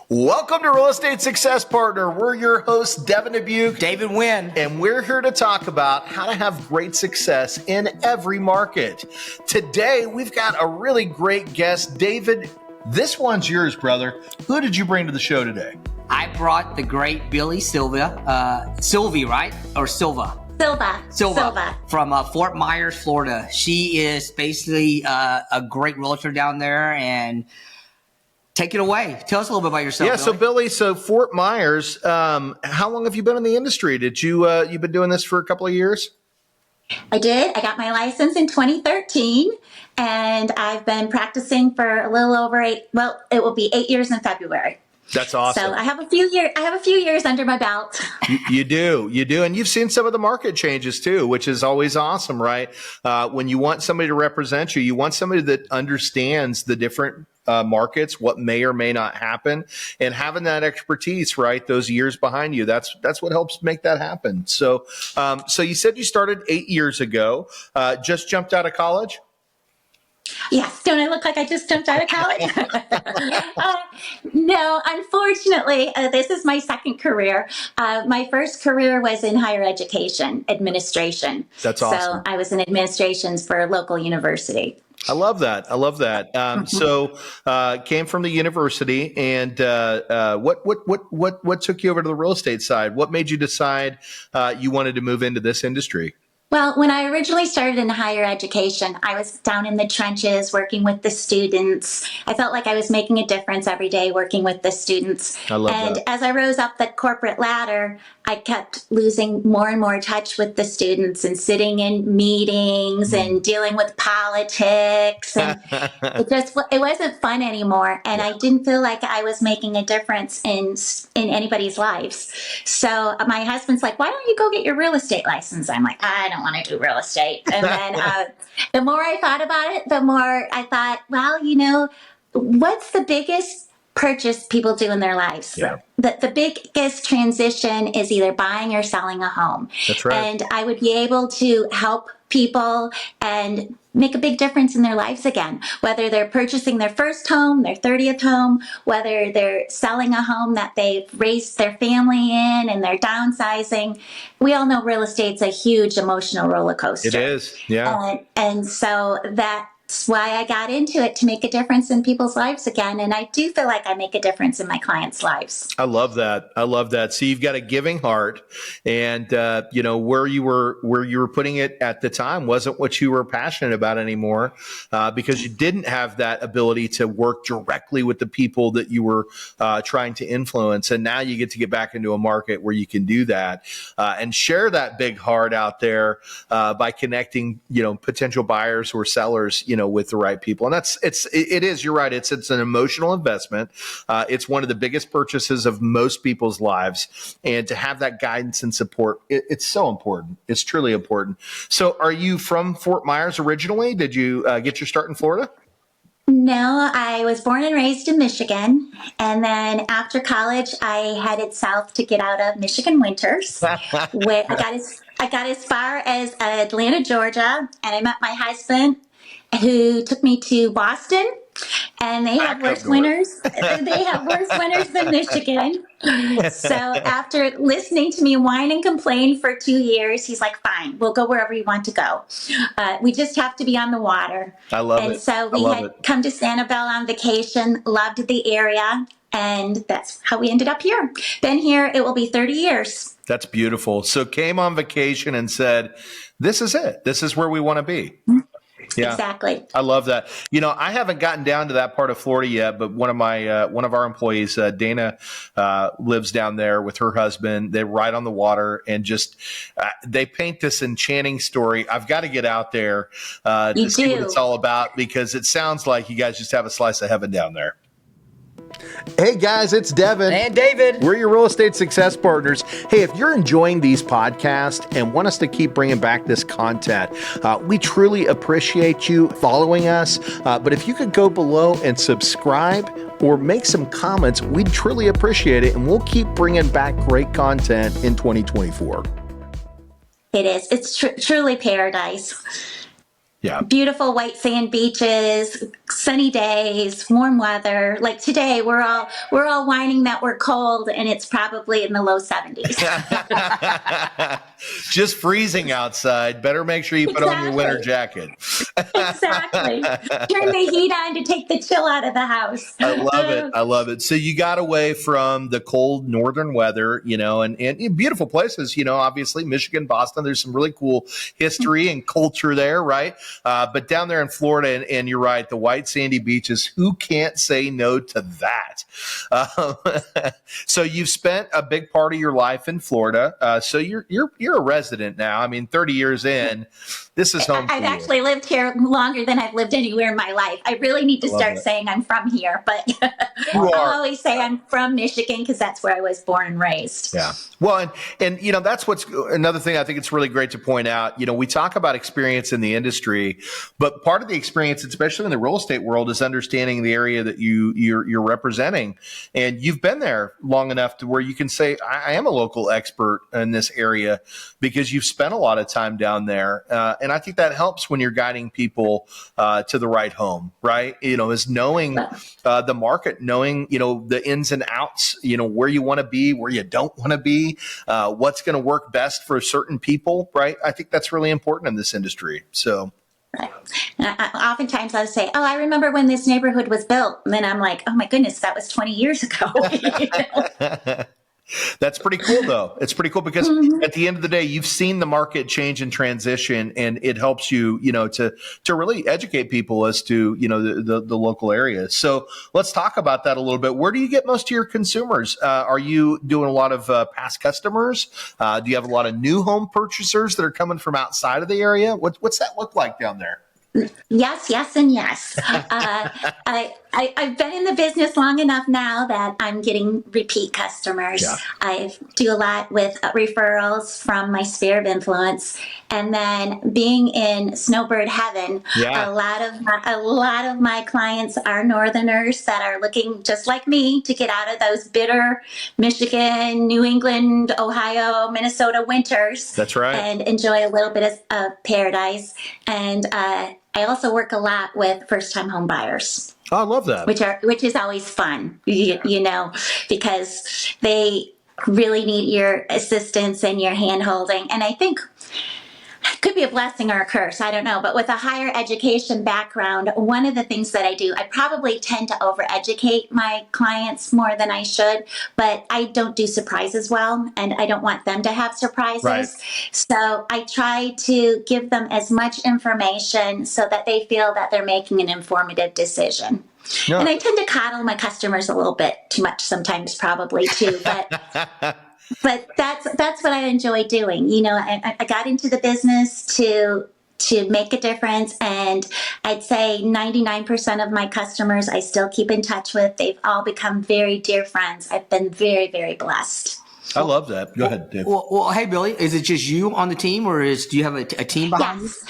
Welcome to Real Estate Success Partner. We're your hosts, Devin Dubuc, David Wynn, and we're here to talk about how to have great success in every market. Today, we've got a really great guest. David, this one's yours, brother. Who did you bring to the show today? I brought the great Billee Silva, Sylvie, right? Or Silva? Silva. From Fort Myers, Florida. She is basically a great realtor down there, and take it away. Tell us a little bit about yourself. Yeah, Billee. so Billee, Fort Myers, how long have you been in the industry? Did you've been doing this for a couple of years? I did. I got my license in 2013, and I've been practicing for a little over it will be 8 years in February. That's awesome. So I have a few years under my belt. You do. And you've seen some of the market changes too, which is always awesome, right? When you want somebody to represent you, you want somebody that understands the different markets, what may or may not happen, and having that expertise, right? Those years behind you, that's what helps make that happen. So you said you started 8 years ago, just jumped out of college? Yes. Don't I look like I just jumped out of college? No, unfortunately, this is my second career. My first career was in higher education administration. That's awesome. So I was in administrations for a local university. I love that. So came from the university, and what took you over to the real estate side? What made you decide you wanted to move into this industry? Well, when I originally started in higher education, I was down in the trenches working with the students. I felt like I was making a difference every day working with the students. I love and that. As I rose up the corporate ladder, I kept losing more and more touch with the students and sitting in meetings and dealing with politics. And it wasn't fun anymore. And I didn't feel like I was making a difference in anybody's lives. So my husband's like, why don't you go get your real estate license? I'm like, I don't want to do real estate. And then the more I thought about it, the more I thought, well, what's the biggest purchase people do in their lives? Yeah. The biggest transition is either buying or selling a home. That's right. And I would be able to help people and make a big difference in their lives again, whether they're purchasing their first home, their 30th home, whether they're selling a home that they've raised their family in and they're downsizing. We all know real estate's a huge emotional roller coaster. It is, yeah. And so that's why I got into it, to make a difference in people's lives again. And I do feel like I make a difference in my clients' lives. I love that. So you've got a giving heart, and where you were putting it at the time wasn't what you were passionate about anymore, because you didn't have that ability to work directly with the people that you were trying to influence. And now you get back into a market where you can do that and share that big heart out there by connecting, potential buyers or sellers, with the right people. And you're right. It's an emotional investment. It's one of the biggest purchases of most people's lives. And to have that guidance and support, it's so important. It's truly important. So are you from Fort Myers originally? Did you get your start in Florida? No, I was born and raised in Michigan. And then after college, I headed south to get out of Michigan winters. Where I got as far as Atlanta, Georgia, and I met my husband, who took me to Boston, and they have worse winters. They have worse winters than Michigan. So after listening to me whine and complain for 2 years, he's like, fine, we'll go wherever you want to go. We just have to be on the water. I love it. And so we had come to Sanibel on vacation, loved the area, and that's how we ended up here. Been here, it will be 30 years. That's beautiful. So came on vacation and said, this is it. This is where we want to be. Yeah, exactly. I love that. I haven't gotten down to that part of Florida yet, but one of our employees, Dana, lives down there with her husband. They're right on the water, and just they paint this enchanting story. I've got to get out there to see what it's all about, because it sounds like you guys just have a slice of heaven down there. Hey guys, it's Devin and David. We're your real estate success partners. Hey, if you're enjoying these podcasts and want us to keep bringing back this content, we truly appreciate you following us. But if you could go below and subscribe or make some comments, we'd truly appreciate it. And we'll keep bringing back great content in 2024. It is. It's truly paradise. Yeah. Beautiful white sand beaches, sunny days, warm weather. Like today, we're all whining that we're cold, and it's probably in the low 70s. Just freezing outside. Better make sure you put on your winter Exactly. jacket. Exactly. Turn the heat on to take the chill out of the house. I love it. I love it. So you got away from the cold northern weather, and beautiful places, obviously Michigan, Boston, there's some really cool history and culture there, right? But down there in Florida, and you're right, the white sandy beaches, who can't say no to that? So you've spent a big part of your life in Florida. So you're a resident now. I mean, 30 years in, this is home for I've you. actually lived here longer than I've lived anywhere in my life. I really need to start saying I'm from here, but You I'll are. always say I'm from Michigan because that's where I was born and raised. Yeah. Well, and that's what's another thing I think it's really great to point out. We talk about experience in the industry, but part of the experience, especially in the real estate world, is understanding the area that you're representing. And you've been there long enough to where you can say, I am a local expert in this area because you've spent a lot of time down there. And I think that helps when you're guiding people to the right home, right? Is knowing the market, knowing, the ins and outs, where you want to be, where you don't want to be, what's going to work best for certain people, right? I think that's really important in this industry. So. Right. Oftentimes I'll say, oh, I remember when this neighborhood was built. And then I'm like, oh my goodness, that was 20 years ago. That's pretty cool, though. It's pretty cool because at the end of the day, you've seen the market change and transition, and it helps you, to really educate people as to, the local areas. So let's talk about that a little bit. Where do you get most of your consumers? Are you doing a lot of past customers? Do you have a lot of new home purchasers that are coming from outside of the area? What's that look like down there? Yes, yes, and yes. I've been in the business long enough now that I'm getting repeat customers. Yeah. I do a lot with referrals from my sphere of influence, and then being in snowbird heaven, Yeah. a lot of my clients are Northerners that are looking just like me to get out of those bitter Michigan, New England, Ohio, Minnesota winters. That's right. And enjoy a little bit of paradise. And I also work a lot with first-time home buyers, Oh, I love that. which is always fun, because they really need your assistance and your hand-holding. And I think it could be a blessing or a curse, I don't know. But with a higher education background, one of the things that I do, I probably tend to overeducate my clients more than I should, but I don't do surprises well, and I don't want them to have surprises. Right. So I try to give them as much information so that they feel that they're making an informative decision. Yeah. And I tend to coddle my customers a little bit too much sometimes, probably too, but that's what I enjoy doing. I got into the business to make a difference, and I'd say 99% of my customers I still keep in touch with. They've all become very dear friends. I've been very, very blessed. I love that. Go ahead, Dave. Well, hey, Billie, is it just you on the team, or do you have a team behind you? Yes.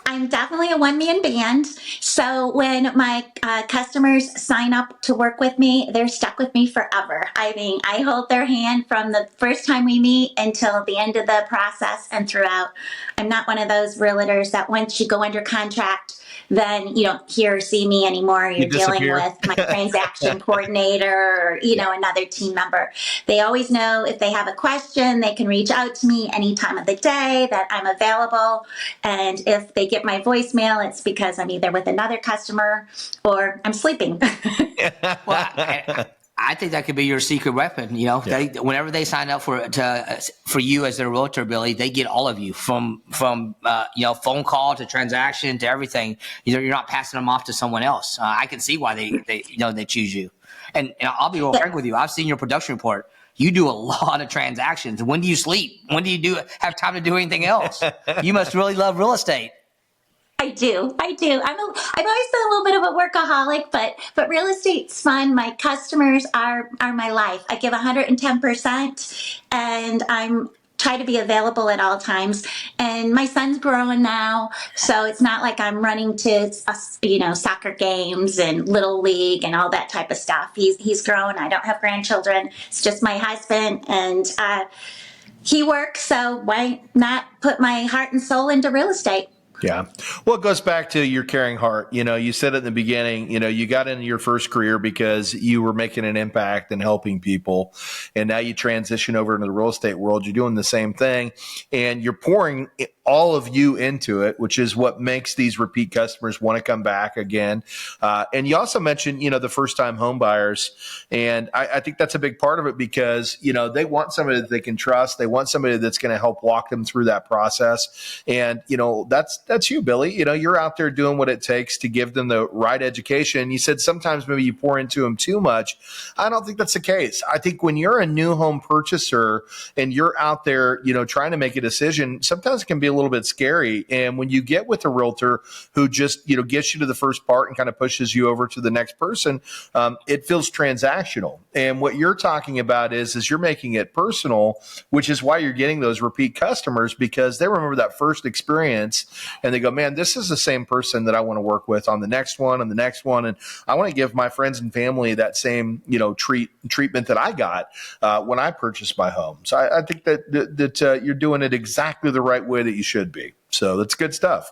I'm definitely a one-man band. So when my customers sign up to work with me, they're stuck with me forever. I mean, I hold their hand from the first time we meet until the end of the process and throughout. I'm not one of those realtors that once you go under contract, then you don't hear or see me anymore. You're dealing with my transaction coordinator or, another team member. They always know if they have a question, they can reach out to me any time of the day that I'm available. And if they get my voicemail, it's because I'm either with another customer or I'm sleeping. Well, I think that could be your secret weapon. Whenever they sign up for you as their realtor, Billie, they get all of you from phone call to transaction to everything. You're not passing them off to someone else. I can see why they choose you. And I'll be real frank with you. I've seen your production report. You do a lot of transactions. When do you sleep? When do you have time to do anything else? You must really love real estate. I do. I've always been a little bit of a workaholic, but real estate's fun. My customers are my life. I give 110%, and I'm try to be available at all times. And my son's growing now, so it's not like I'm running to soccer games and little league and all that type of stuff. He's grown. I don't have grandchildren. It's just my husband, and he works. So why not put my heart and soul into real estate? Yeah. Well, it goes back to your caring heart. You said it in the beginning, you got into your first career because you were making an impact and helping people. And now you transition over into the real estate world. You're doing the same thing and you're pouring all of you into it, which is what makes these repeat customers want to come back again. And you also mentioned, the first time home buyers. And I think that's a big part of it because, they want somebody that they can trust. They want somebody that's going to help walk them through that process. And, that's you, Billee. You're out there doing what it takes to give them the right education. You said sometimes maybe you pour into them too much. I don't think that's the case. I think when you're a new home purchaser and you're out there, trying to make a decision, sometimes it can be a little bit scary. And when you get with a realtor who just, gets you to the first part and kind of pushes you over to the next person, it feels transactional. And what you're talking about is you're making it personal, which is why you're getting those repeat customers because they remember that first experience. And they go, man, this is the same person that I want to work with on the next one and the next one. And I want to give my friends and family that same, treatment that I got when I purchased my home. So I think that you're doing it exactly the right way that you should be. So that's good stuff.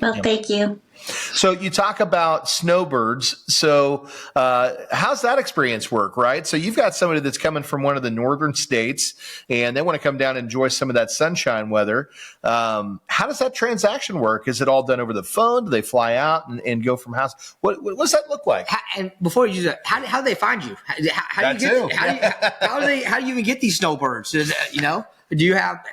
Well, thank you. So you talk about snowbirds. So how's that experience work, right? So you've got somebody that's coming from one of the northern states and they want to come down and enjoy some of that sunshine weather. How does that transaction work? Is it all done over the phone? Do they fly out and go from house? What does that look like? And before you do that, how do they find you? How do you even get these snowbirds? Do you have...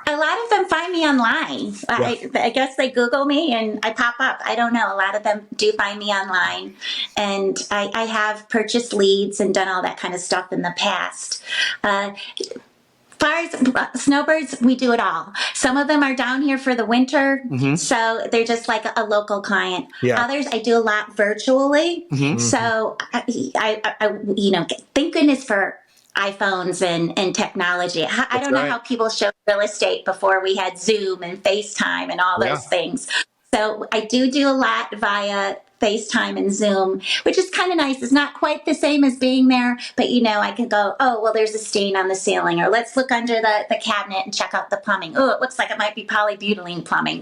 A lot of them find me online. Yeah. I guess they Google me and I pop up. I don't know. A lot of them do find me online. And I have purchased leads and done all that kind of stuff in the past. As far as snowbirds, we do it all. Some of them are down here for the winter, so they're just like a local client. Yeah. Others, I do a lot virtually. So I thank goodness for iPhones and technology. I don't know how people showed real estate before we had Zoom and FaceTime and all those things. So I do a lot via FaceTime and Zoom, which is kind of nice. It's not quite the same as being there, but I can go, oh, well, there's a stain on the ceiling, or let's look under the cabinet and check out the plumbing. Oh, it looks like it might be polybutylene plumbing.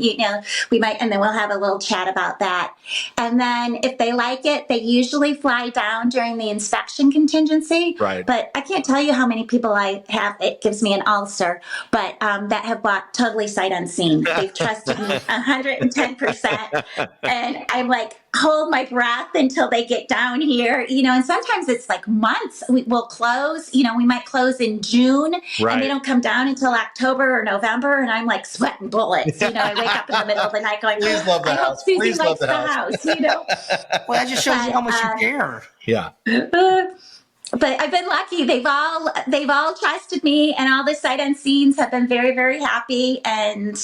We might, and then we'll have a little chat about that. And then if they like it, they usually fly down during the inspection contingency. Right. But I can't tell you how many people I have, it gives me an ulcer, but that have bought totally sight unseen. They've trusted me 110%. And I'm like, hold my breath until they get down here, and sometimes it's like months. We'll close, we might close in June and they don't come down until October or November. And I'm like sweating bullets. I wake up in the middle of the night going, I hope Susie likes the house, Well, that just shows you how much you care. Yeah. But I've been lucky. They've all trusted me, and all the sight unseens have been very, very happy, and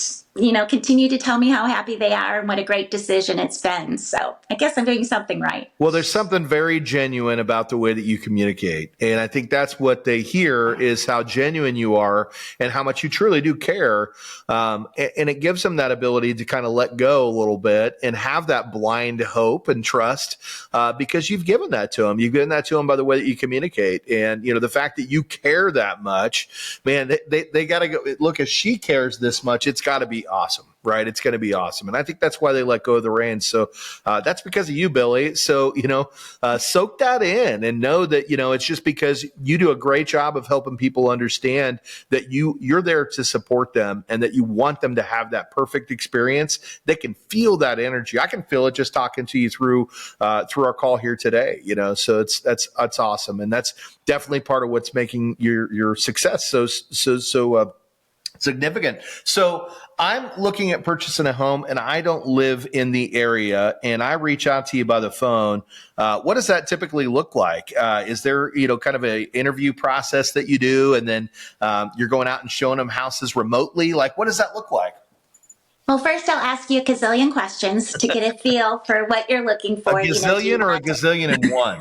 continue to tell me how happy they are and what a great decision it's been. So I guess I'm doing something right. Well, there's something very genuine about the way that you communicate, and I think that's what they hear is how genuine you are and how much you truly do care. And it gives them that ability to kind of let go a little bit and have that blind hope and trust because you've given that to them. You've given that to them by the way that you communicate, and the fact that you care that much, man. They got to go. Look, if she cares this much, it's got to be awesome, right? It's going to be awesome. And I think that's why they let go of the reins. So that's because of you, Billee. So, soak that in and know that, it's just because you do a great job of helping people understand that you're there to support them and that you want them to have that perfect experience. They can feel that energy. I can feel it just talking to you through our call here today, so that's awesome. And that's definitely part of what's making your success so significant. So I'm looking at purchasing a home and I don't live in the area and I reach out to you by the phone. What does that typically look like? Is there, kind of an interview process that you do and then you're going out and showing them houses remotely? Like, what does that look like? Well, first I'll ask you a gazillion questions to get a feel for what you're looking for. A gazillion or a gazillion and one?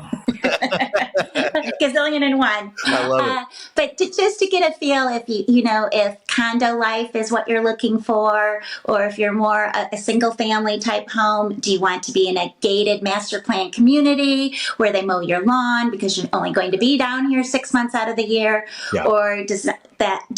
Gazillion and one. I love it. But just to get a feel if if condo life is what you're looking for, or if you're more a single family type home, do you want to be in a gated master plan community where they mow your lawn because you're only going to be down here 6 months out of the year? Yeah. Or do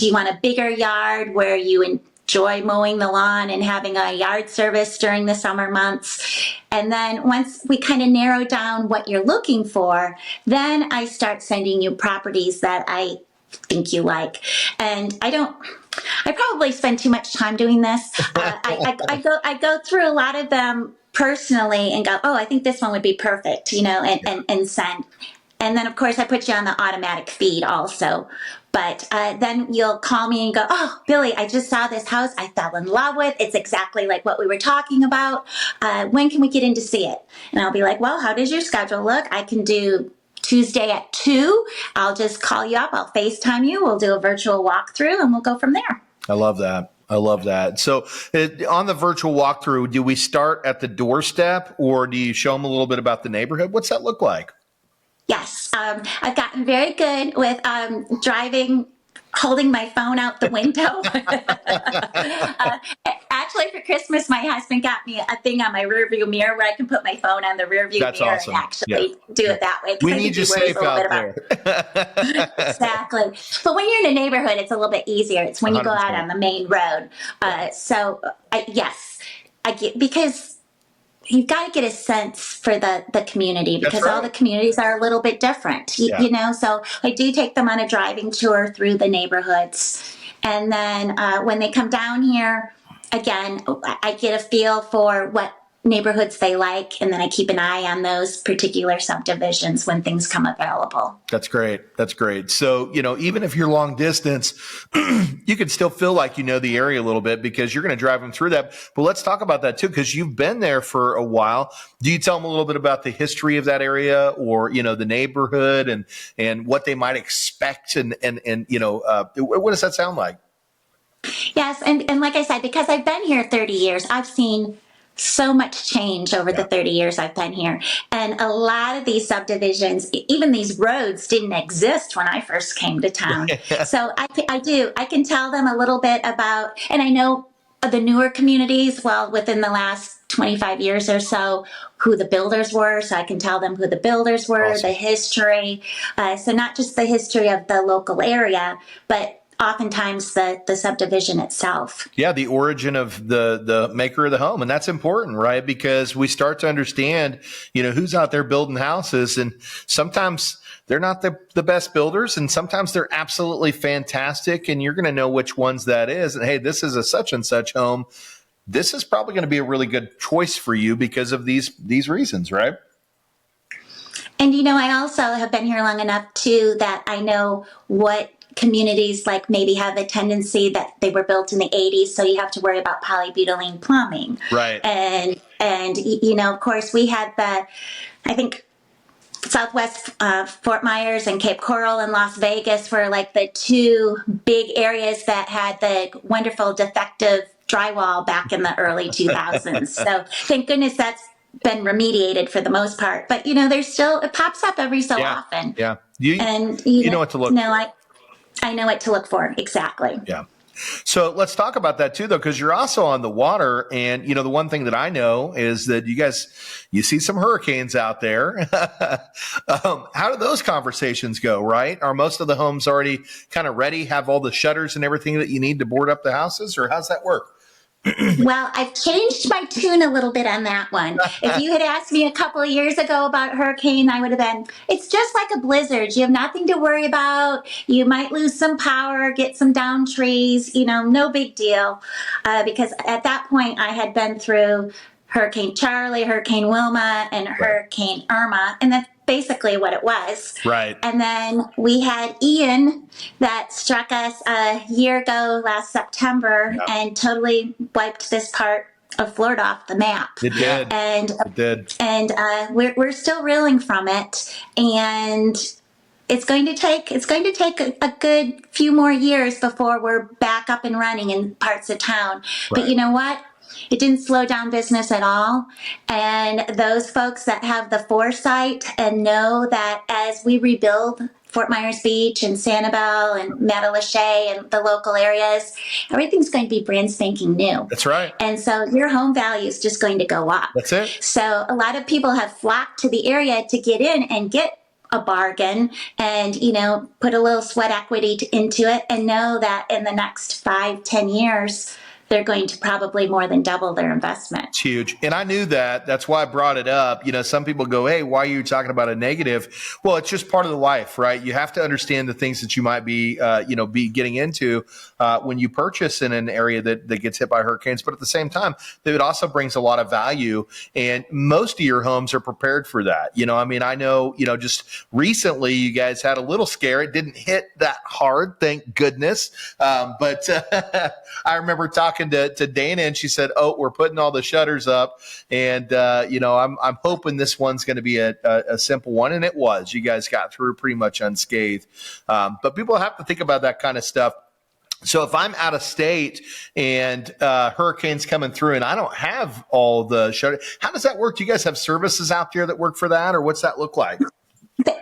you want a bigger yard where you enjoy mowing the lawn and having a yard service during the summer months. And then once we kind of narrow down what you're looking for, then I start sending you properties that I think you like. And I probably spend too much time doing this. I go through a lot of them personally and go, oh, I think this one would be perfect, and send. And then, of course, I put you on the automatic feed also. But then you'll call me and go, oh, Billee, I just saw this house I fell in love with. It's exactly like what we were talking about. When can we get in to see it? And I'll be like, well, how does your schedule look? I can do Tuesday at 2. I'll just call you up. I'll FaceTime you. We'll do a virtual walkthrough and we'll go from there. I love that. So on the virtual walkthrough, do we start at the doorstep or do you show them a little bit about the neighborhood? What's that look like? Yes, I've gotten very good with holding my phone out the window. Actually, for Christmas, my husband got me a thing on my rearview mirror where I can put my phone on the rearview That's mirror awesome. and actually do it that way. We need you safe out there. Exactly. But when you're in a neighborhood, it's a little bit easier. It's when you go 100%. out on the main road. Yes, I get, because you've got to get a sense for the community, because That's right. all the communities are a little bit different, you know, so I do take them on a driving tour through the neighborhoods. And then when they come down here, again, I get a feel for what neighborhoods they like, and then I keep an eye on those particular subdivisions when things come available. That's great. So, even if you're long distance, you can still feel like you know the area a little bit because you're going to drive them through that. But let's talk about that too, because you've been there for a while. Do you tell them a little bit about the history of that area, or, the neighborhood and what they might expect? And what does that sound like? Yes. And like I said, because I've been here 30 years, I've seen so much change over the 30 years I've been here. And a lot of these subdivisions, even these roads, didn't exist when I first came to town. So I can tell them a little bit about, and I know the newer communities, within the last 25 years or so, who the builders were. So I can tell them who the builders were, Awesome. the history. So not just the history of the local area, but oftentimes the subdivision itself. Yeah, the origin of the maker of the home. And that's important, right? Because we start to understand, who's out there building houses. And sometimes they're not the best builders, and sometimes they're absolutely fantastic. And you're going to know which ones that is. And hey, this is a such and such home. This is probably going to be a really good choice for you because of these reasons, right? And, I also have been here long enough too that I know what communities like maybe have a tendency that they were built in the 80s, so you have to worry about polybutylene plumbing. Right. And of course, we had I think Southwest Fort Myers and Cape Coral and Las Vegas were like the two big areas that had the wonderful defective drywall back in the early 2000s. So thank goodness that's been remediated for the most part. But, there's still, it pops up every so often. Yeah. You know what to look for. I know what to look for. Exactly. Yeah. So let's talk about that too, though, because you're also on the water. And, the one thing that I know is that you see some hurricanes out there. How do those conversations go, right? Are most of the homes already kind of ready, have all the shutters and everything that you need to board up the houses, or how's that work? Well, I've changed my tune a little bit on that one. If you had asked me a couple of years ago about hurricane, I would have been, it's just like a blizzard. You have nothing to worry about. You might lose some power, get some down trees, no big deal. Because at that point, I had been through Hurricane Charlie, Hurricane Wilma, and Hurricane Irma. And that's basically what it was. Right. And then we had Ian that struck us a year ago last September and totally wiped this part of Florida off the map. It did. It did. And we're still reeling from it. And it's going to take a good few more years before we're back up and running in parts of town. Right. But you know what? It didn't slow down business at all. And those folks that have the foresight and know that as we rebuild Fort Myers Beach and Sanibel and Matalache and the local areas, everything's going to be brand spanking new. That's right. And so your home value is just going to go up. That's it. So a lot of people have flocked to the area to get in and get a bargain and, put a little sweat equity into it and know that in the next 5-10 years, they're going to probably more than double their investment. It's huge. And I knew that. That's why I brought it up. Some people go, hey, why are you talking about a negative? Well, it's just part of the life, right? You have to understand the things that you might be, be getting into when you purchase in an area that gets hit by hurricanes. But at the same time, it also brings a lot of value. And most of your homes are prepared for that. I know, just recently you guys had a little scare. It didn't hit that hard, thank goodness. But I remember talking to Dana, and she said, "Oh, we're putting all the shutters up, and I'm hoping this one's going to be a simple one." And it was. You guys got through pretty much unscathed. But people have to think about that kind of stuff. So if I'm out of state and hurricanes coming through, and I don't have all the shutters, how does that work? Do you guys have services out there that work for that, or what's that look like?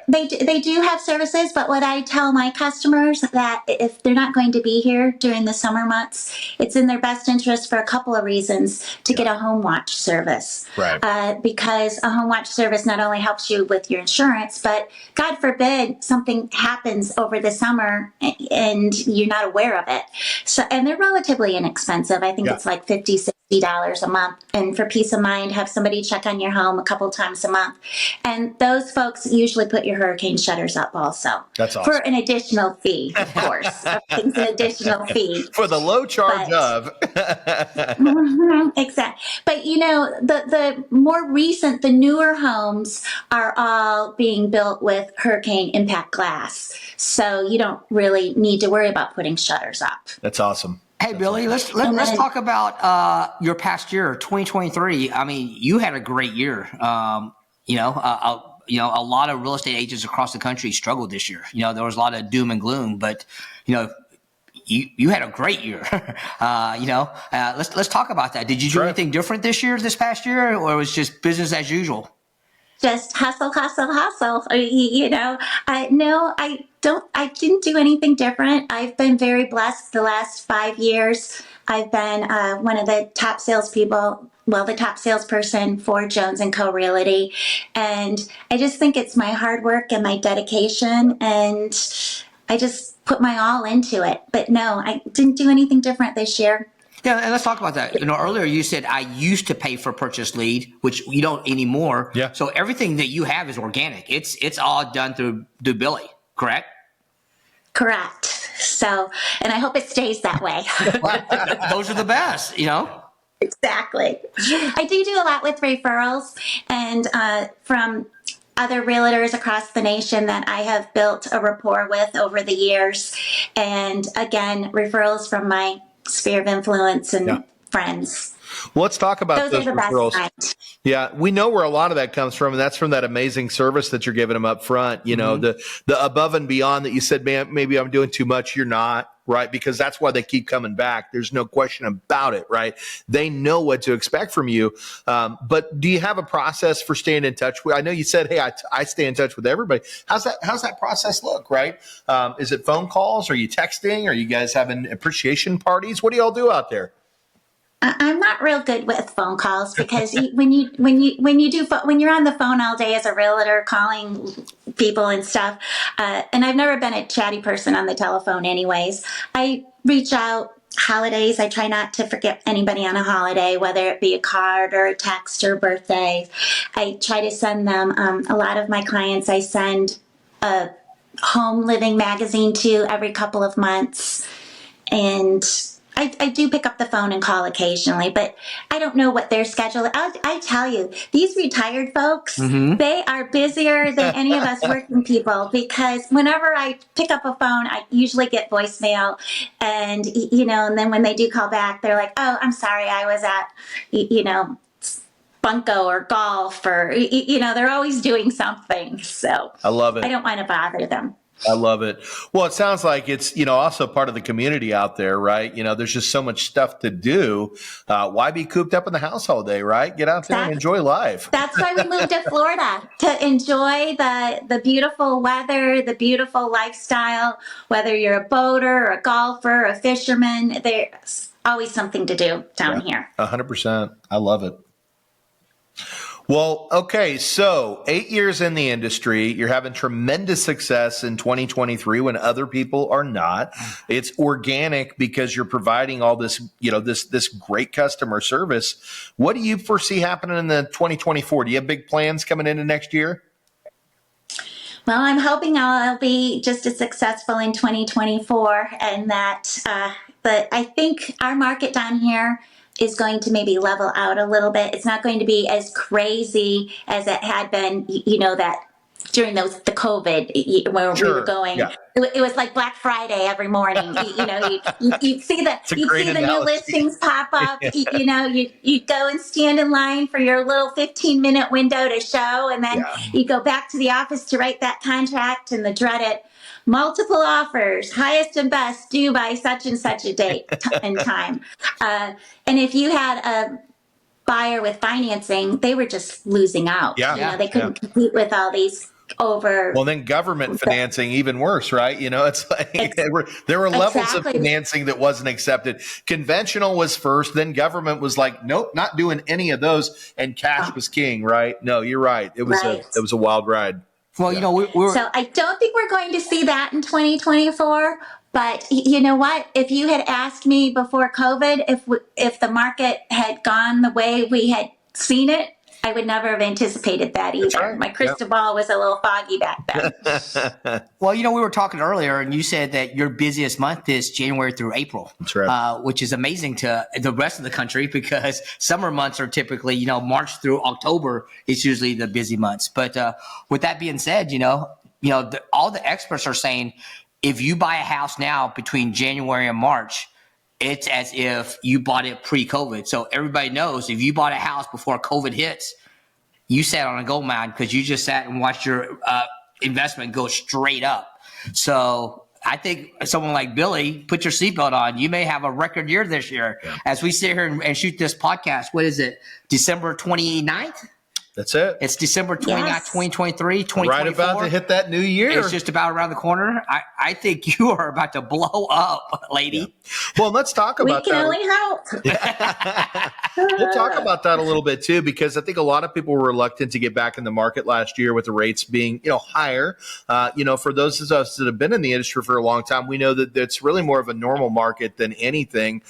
They do have services, but what I tell my customers that if they're not going to be here during the summer months, it's in their best interest for a couple of reasons to get a home watch service. Right. Because a home watch service not only helps you with your insurance, but God forbid something happens over the summer and you're not aware of it. So, and they're relatively inexpensive. I think it's like $50-$60 a month. And for peace of mind, have somebody check on your home a couple times a month. And those folks usually put your hurricane shutters up also. That's awesome. For an additional fee, of course. It's an additional fee. For the low charge of. Exactly. But the more recent, the newer homes are all being built with hurricane impact glass. So you don't really need to worry about putting shutters up. That's awesome. Hey, Billee, let's talk about your past year, 2023. I mean, you had a great year. A lot of real estate agents across the country struggled this year. There was a lot of doom and gloom, but you had a great year. Let's talk about that. Did you do anything different this past year, or was it just business as usual? Just hustle, hustle, hustle. No, I didn't do anything different. I've been very blessed the last 5 years. I've been one of the top salespeople, the top salesperson for Jones & Co. Realty. And I just think it's my hard work and my dedication. And I just put my all into it. But no, I didn't do anything different this year. Yeah, and let's talk about that. Earlier you said I used to pay for purchase lead, which you don't anymore. Yeah. So everything that you have is organic. It's all done through Billee, correct? Correct. So, and I hope it stays that way. Those are the best, Exactly. I do a lot with referrals and from other realtors across the nation that I have built a rapport with over the years. And again, referrals from my sphere of influence and friends. Well, let's talk about those referrals. Best. Yeah, we know where a lot of that comes from, and that's from that amazing service that you're giving them up front. The above and beyond that you said, man, maybe I'm doing too much. You're not, right? Because that's why they keep coming back. There's no question about it, right? They know what to expect from you. But do you have a process for staying in touch with? I know you said, hey, I stay in touch with everybody. How's that process look, right? Is it phone calls? Are you texting? Are you guys having appreciation parties? What do y'all do out there? I'm not real good with phone calls because when you're on the phone all day as a realtor calling people and stuff, and I've never been a chatty person on the telephone anyways. I reach out holidays. I try not to forget anybody on a holiday, whether it be a card or a text or birthday. I try to send them, a lot of my clients, I send a home living magazine to every couple of months. And I do pick up the phone and call occasionally, but I don't know what their schedule is. I tell you, these retired folks, they are busier than any of us working people because whenever I pick up a phone, I usually get voicemail. And, and then when they do call back, they're like, oh, I'm sorry, I was at, bunco or golf or, they're always doing something. So I love it. I don't want to bother them. I love it. Well, it sounds like it's, also part of the community out there, right? There's just so much stuff to do. Why be cooped up in the house all day, right? Get out there and enjoy life. That's why we moved to Florida, to enjoy the beautiful weather, the beautiful lifestyle, whether you're a boater or a golfer or a fisherman, there's always something to do down here. 100%. I love it. Well, okay. So 8 years in the industry, you're having tremendous success in 2023 when other people are not. It's organic because you're providing all this, this great customer service. What do you foresee happening in the 2024? Do you have big plans coming into next year? Well, I'm hoping I'll be just as successful in 2024, and that, but I think our market down here is going to maybe level out a little bit. It's not going to be as crazy as it had been, that during the COVID, where we were Sure. going. Yeah. It was like Black Friday every morning. You'd see It's a great the new analogy. listings pop up. You'd go and stand in line for your little 15-minute window to show, and then Yeah. you go back to the office to write that contract, and the dreaded multiple offers, highest and best, due by such and such a date and time. And if you had a buyer with financing, they were just losing out. Yeah. They couldn't compete with all these over. Well, then government financing, even worse, right? It's like there were levels of financing that wasn't accepted. Conventional was first, then government was like, nope, not doing any of those, and cash was king, right? No, you're right. It was a wild ride. Well, we're So I don't think we're going to see that in 2024. But you know what? If you had asked me before COVID, if the market had gone the way we had seen it, I would never have anticipated that either. Right. My crystal ball was a little foggy back then. Well, we were talking earlier, and you said that your busiest month is January through April. That's right. Which is amazing to the rest of the country, because summer months are typically, March through October is usually the busy months. But with that being said, all the experts are saying if you buy a house now between January and March, it's as if you bought it pre-COVID. So everybody knows if you bought a house before COVID hits, you sat on a gold mine because you just sat and watched your investment go straight up. So I think someone like Billee, put your seatbelt on. You may have a record year this year. Yeah. As we sit here and shoot this podcast, what is it, December 29th? That's it. It's December 29th, Yes. 2023, 2024. Right about to hit that new year. It's just about around the corner. I think you are about to blow up, lady. Yeah. Well, let's talk about We can that. only hope. We'll talk about that a little bit too, because I think a lot of people were reluctant to get back in the market last year with the rates being, higher. For those of us that have been in the industry for a long time, we know that it's really more of a normal market than anything.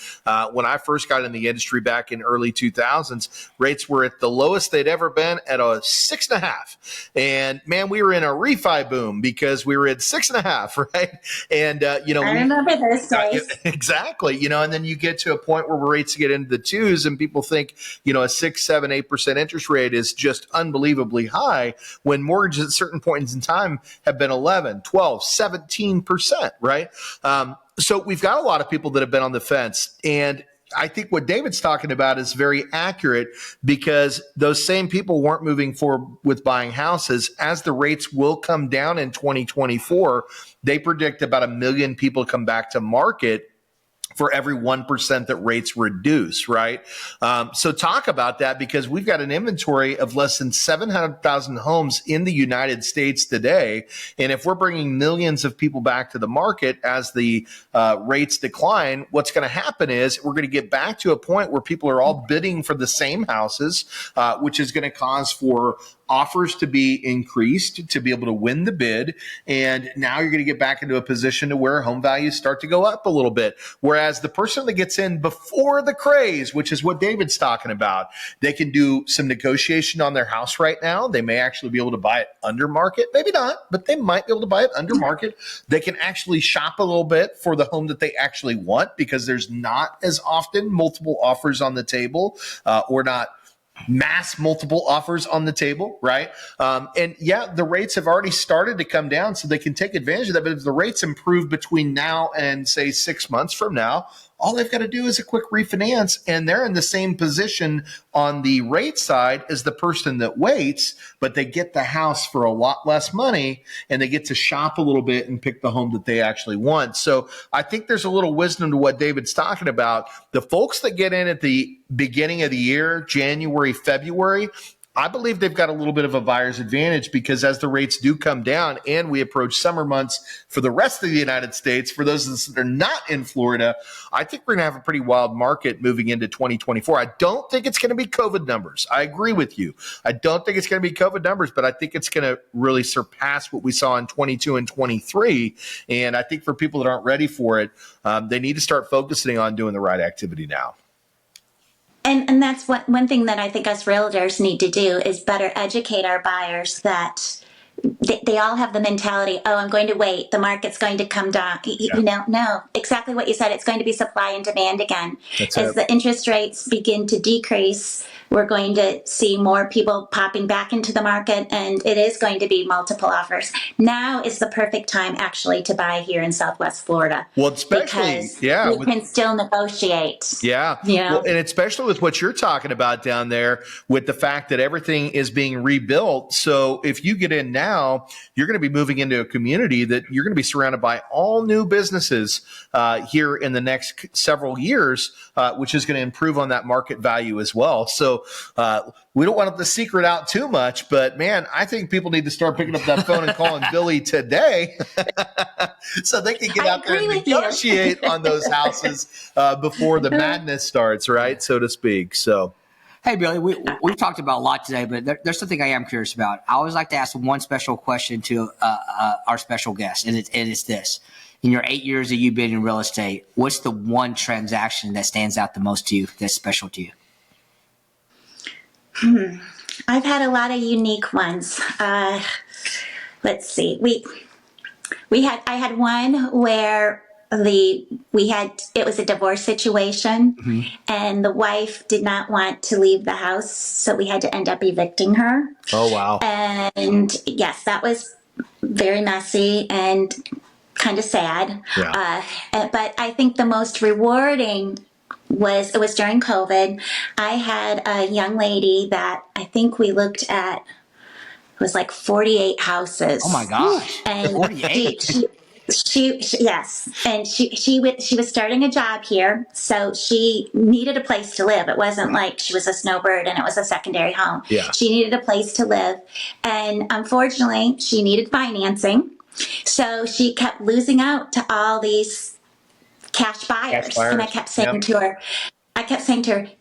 When I first got in the industry back in early 2000s, rates were at the lowest they'd ever been at a 6.5. And man, we were in a refi boom because we were at 6.5, right? And, I remember those days. Exactly. And then you get to a point where rates get into the twos and people think, a 6, 7, 8% interest rate is just unbelievably high, when mortgages at certain points in time have been 11, 12, 17%, right? So we've got a lot of people that have been on the fence, and I think what David's talking about is very accurate, because those same people weren't moving forward with buying houses. As the rates will come down in 2024, they predict about 1 million people come back to market for every 1% that rates reduce, right? So talk about that, because we've got an inventory of less than 700,000 homes in the United States today. And if we're bringing millions of people back to the market as the rates decline, what's going to happen is we're going to get back to a point where people are all bidding for the same houses, which is going to cause for offers to be increased to be able to win the bid. And now you're going to get back into a position to where home values start to go up a little bit. Whereas the person that gets in before the craze, which is what David's talking about, they can do some negotiation on their house right now. They may actually be able to buy it under market. Maybe not, but they might be able to buy it under market. They can actually shop a little bit for the home that they actually want, because there's not as often multiple offers on the table, or not mass multiple offers on the table, right? And yeah, the rates have already started to come down, so they can take advantage of that. But if the rates improve between now and say 6 months from now, all they've got to do is a quick refinance, and they're in the same position on the rate side as the person that waits, but they get the house for a lot less money, and they get to shop a little bit and pick the home that they actually want. So I think there's a little wisdom to what David's talking about. The folks that get in at the beginning of the year, January, February, I believe they've got a little bit of a buyer's advantage because as the rates do come down and we approach summer months for the rest of the United States, for those of us that are not in Florida, I think we're going to have a pretty wild market moving into 2024. I don't think it's going to be COVID numbers. I agree with you. I don't think it's going to be COVID numbers, but I think it's going to really surpass what we saw in 22 and 23. And I think for people that aren't ready for it, they need to start focusing on doing the right activity now. And that's one thing that I think us realtors need to do is better educate our buyers that they all have the mentality, oh, I'm going to wait. The market's going to come down. You know, no, exactly what you said. It's going to be supply and demand again. As the interest rates begin to decrease, we're going to see more people popping back into the market, and it is going to be multiple offers. Now is the perfect time actually to buy here in Southwest Florida. Well, especially, because we can still negotiate. Yeah. You know? Well, and especially with what you're talking about down there with the fact that everything is being rebuilt. So if you get in now, you're going to be moving into a community that you're going to be surrounded by all new businesses here in the next several years, which is going to improve on that market value as well. So we don't want the secret out too much, but man, I think people need to start picking up that phone and calling Billee today so they can get out there and negotiate on those houses before the madness starts, right? So to speak. So. Hey, Billee, we've talked about a lot today, but there's something I am curious about. I always like to ask one special question to our special guest, and it's this. In your 8 years that you've been in real estate, what's the one transaction that stands out the most to you, that's special to you? I've had a lot of unique ones. Let's see. I had one where it was a divorce situation, and the wife did not want to leave the house, so we had to end up evicting her. Oh, wow. And yes, that was very messy and kind of sad. Yeah. But I think the most rewarding it was during COVID. I had a young lady that I think we looked at, it was like 48 houses. Oh my gosh. And 48. Yes, and she was starting a job here, so she needed a place to live. It wasn't like she was a snowbird and it was a secondary home. Yeah. She needed a place to live, and unfortunately, she needed financing, so she kept losing out to all these cash buyers. And I kept saying to her,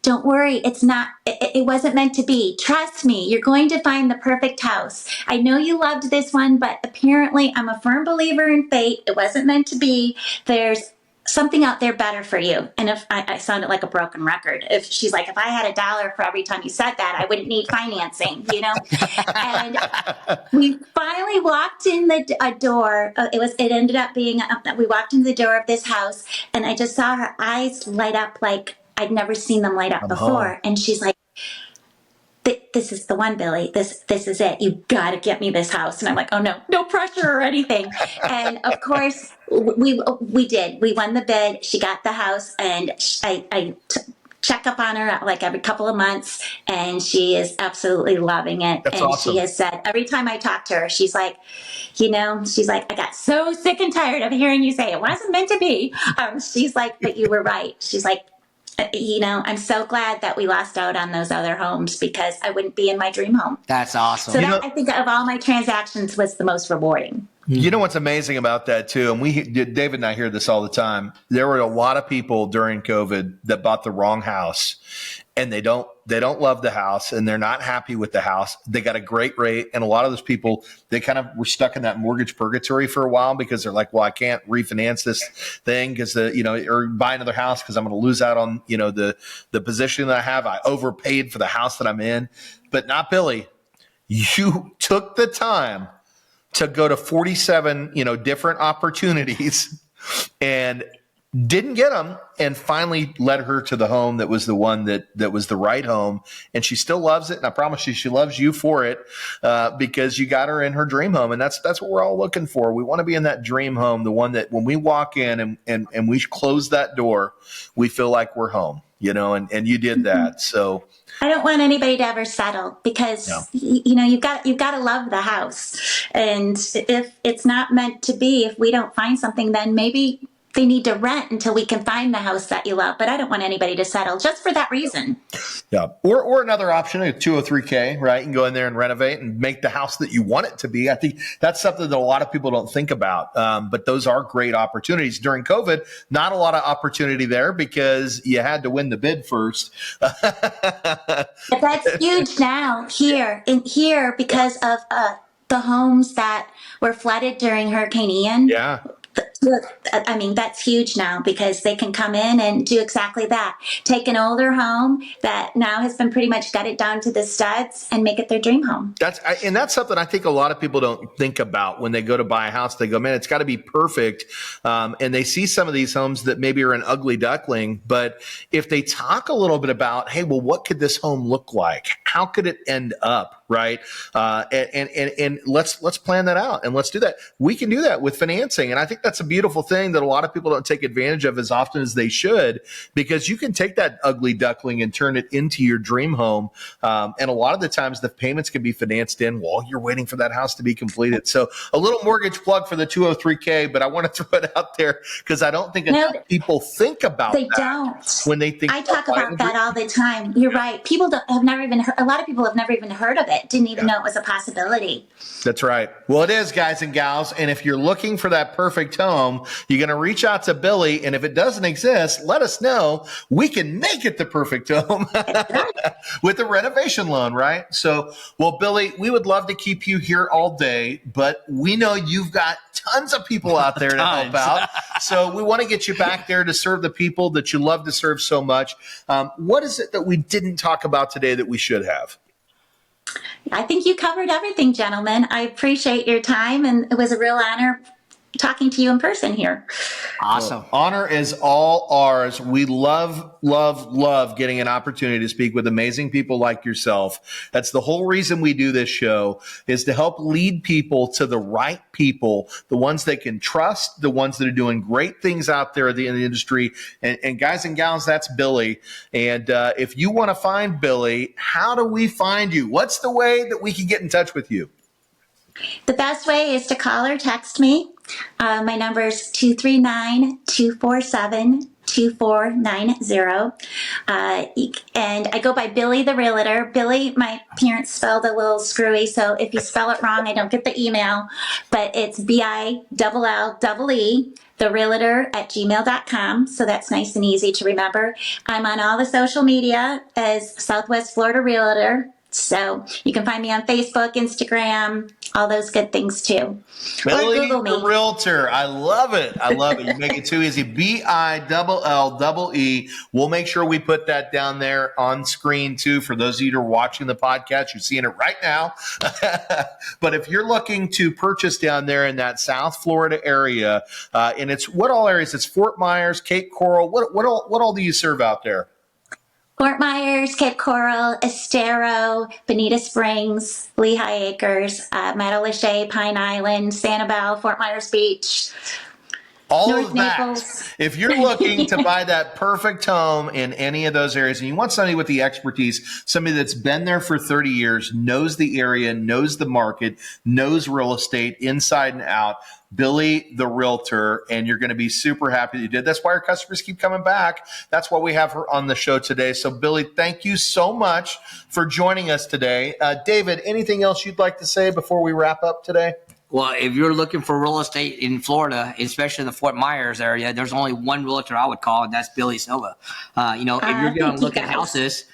don't worry, it wasn't meant to be. Trust me, you're going to find the perfect house. I know you loved this one, but apparently I'm a firm believer in fate. It wasn't meant to be. There's something out there better for you. And if I sounded like a broken record, if she's like, if I had $1 for every time you said that, I wouldn't need financing, you know? And we finally walked in a door. It ended up being, we walked in the door of this house, and I just saw her eyes light up like I'd never seen them light up before. Home. And she's like, this is the one, Billee. This is it. You got to get me this house. And I'm like, oh no pressure or anything. And of course we did. We won the bid. She got the house, and I check up on her like every couple of months, and she is absolutely loving it. That's and awesome. She has said every time I talk to her, she's like, I got so sick and tired of hearing you say it wasn't meant to be. She's like, but you were right. She's like, I'm so glad that we lost out on those other homes because I wouldn't be in my dream home. That's awesome. So I think of all my transactions was the most rewarding. You know what's amazing about that too, and David and I hear this all the time. There were a lot of people during COVID that bought the wrong house, and they don't love the house, and they're not happy with the house. They got a great rate, and a lot of those people, they kind of were stuck in that mortgage purgatory for a while because they're like, well, I can't refinance this thing because or buy another house because I'm going to lose out on the position that I have. I overpaid for the house that I'm in, but not Billee. You took the time to go to 47, different opportunities and didn't get them, and finally led her to the home that was the one that was the right home. And she still loves it. And I promise you, she loves you for it because you got her in her dream home. And that's what we're all looking for. We want to be in that dream home, the one that when we walk in and we close that door, we feel like we're home, and you did that. So I don't want anybody to ever settle because, you've got to love the house. And if it's not meant to be, if we don't find something, then maybe they need to rent until we can find the house that you love. But I don't want anybody to settle just for that reason. Yeah. Or another option, a 203K, right? You can go in there and renovate and make the house that you want it to be. I think that's something that a lot of people don't think about. But those are great opportunities. During COVID, not a lot of opportunity there because you had to win the bid first. But that's huge now here because of the homes that were flooded during Hurricane Ian. Yeah. I mean, that's huge now because they can come in and do exactly that. Take an older home that now has been pretty much gutted down to the studs and make it their dream home. And that's something I think a lot of people don't think about when they go to buy a house. They go, man, it's got to be perfect. And they see some of these homes that maybe are an ugly duckling. But if they talk a little bit about, hey, well, what could this home look like? How could it end up? Right. And let's plan that out and let's do that. We can do that with financing. And I think that's a beautiful thing that a lot of people don't take advantage of as often as they should, because you can take that ugly duckling and turn it into your dream home. And a lot of the times the payments can be financed in while you're waiting for that house to be completed. So a little mortgage plug for the 203K, but I want to throw it out there because I don't think enough people think about they that don't. when they think I talk about that all the time. You're right. People have never even heard, a lot of people have never even heard of it. Didn't even know it was a possibility. That's right. Well, it is, guys and gals. And if you're looking for that perfect home, you're going to reach out to Billee. And if it doesn't exist, let us know. We can make it the perfect home with a renovation loan, right? So, well, Billee, we would love to keep you here all day, but we know you've got tons of people out there to help out. So we want to get you back there to serve the people that you love to serve so much. What is it that we didn't talk about today that we should have? I think you covered everything, gentlemen. I appreciate your time, and it was a real honor talking to you in person here. Awesome. Well, honor is all ours. We love getting an opportunity to speak with amazing people like yourself. That's the whole reason we do this show, is to help lead people to the right people, the ones they can trust, the ones that are doing great things out there in the industry. And guys and gals, that's Billee. And if you want to find Billee, how do we find you? What's the way that we can get in touch with you? The best way is to call or text me. My number is 239-247-2490. And I go by Billee the Realtor. Billee, my parents spelled a little screwy, so if you spell it wrong, I don't get the email. But it's BILLEE, the realtor @gmail.com. So that's nice and easy to remember. I'm on all the social media as Southwest Florida Realtor. So you can find me on Facebook, Instagram, all those good things too. Billee or Google the me. Realtor. I love it. I love it. You make it too easy. BILLEE. We'll make sure we put that down there on screen too. For those of you who are watching the podcast, you're seeing it right now. But if you're looking to purchase down there in that South Florida area, and it's what all areas? It's Fort Myers, Cape Coral. What all do you serve out there? Fort Myers, Cape Coral, Estero, Bonita Springs, Lehigh Acres, Meadow Lachey, Pine Island, Sanibel, Fort Myers Beach. All North of that. Naples. If you're looking to buy that perfect home in any of those areas and you want somebody with the expertise, somebody that's been there for 30 years, knows the area, knows the market, knows real estate inside and out, Billee the Realtor, and you're going to be super happy that you did. That's why our customers keep coming back. That's why we have her on the show today. So, Billee, thank you so much for joining us today. David, anything else you'd like to say before we wrap up today? Well, if you're looking for real estate in Florida, especially the Fort Myers area, there's only one realtor I would call, and that's Billee Silva. If you're going to look at houses,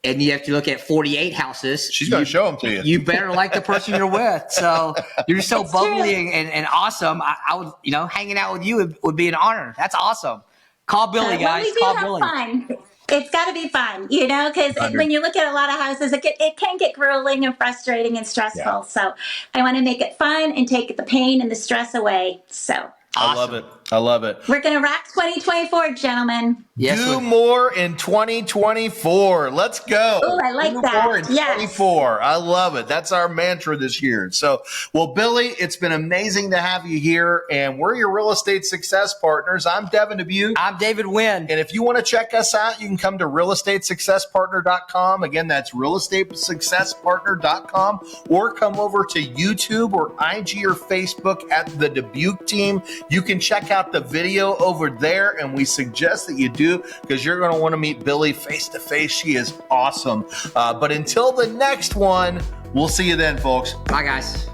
and you have to look at 48 houses. She's going to show them to you. You better like the person you're with. So you're so bubbly and awesome. I would, hanging out with you would be an honor. That's awesome. Call Billee, guys. Call Billee. Fun. It's got to be fun, because when you look at a lot of houses, it can get grueling and frustrating and stressful. Yeah. So I want to make it fun and take the pain and the stress away. So awesome. I love it. We're going to rock 2024, gentlemen. Yes, do more in 2024. Let's go. Oh, I like that. More in 2024. I love it. That's our mantra this year. So, well, Billee, it's been amazing to have you here, and we're your real estate success partners. I'm Devin Dubuc. I'm David Wynn. And if you want to check us out, you can come to realestatesuccesspartner.com. Again, that's realestatesuccesspartner.com, or come over to YouTube or IG or Facebook at the Dubuc team. You can check out the video over there, and we suggest that you do because you're going to want to meet Billee face to face. She is awesome. But until the next one, we'll see you then, folks. Bye, guys.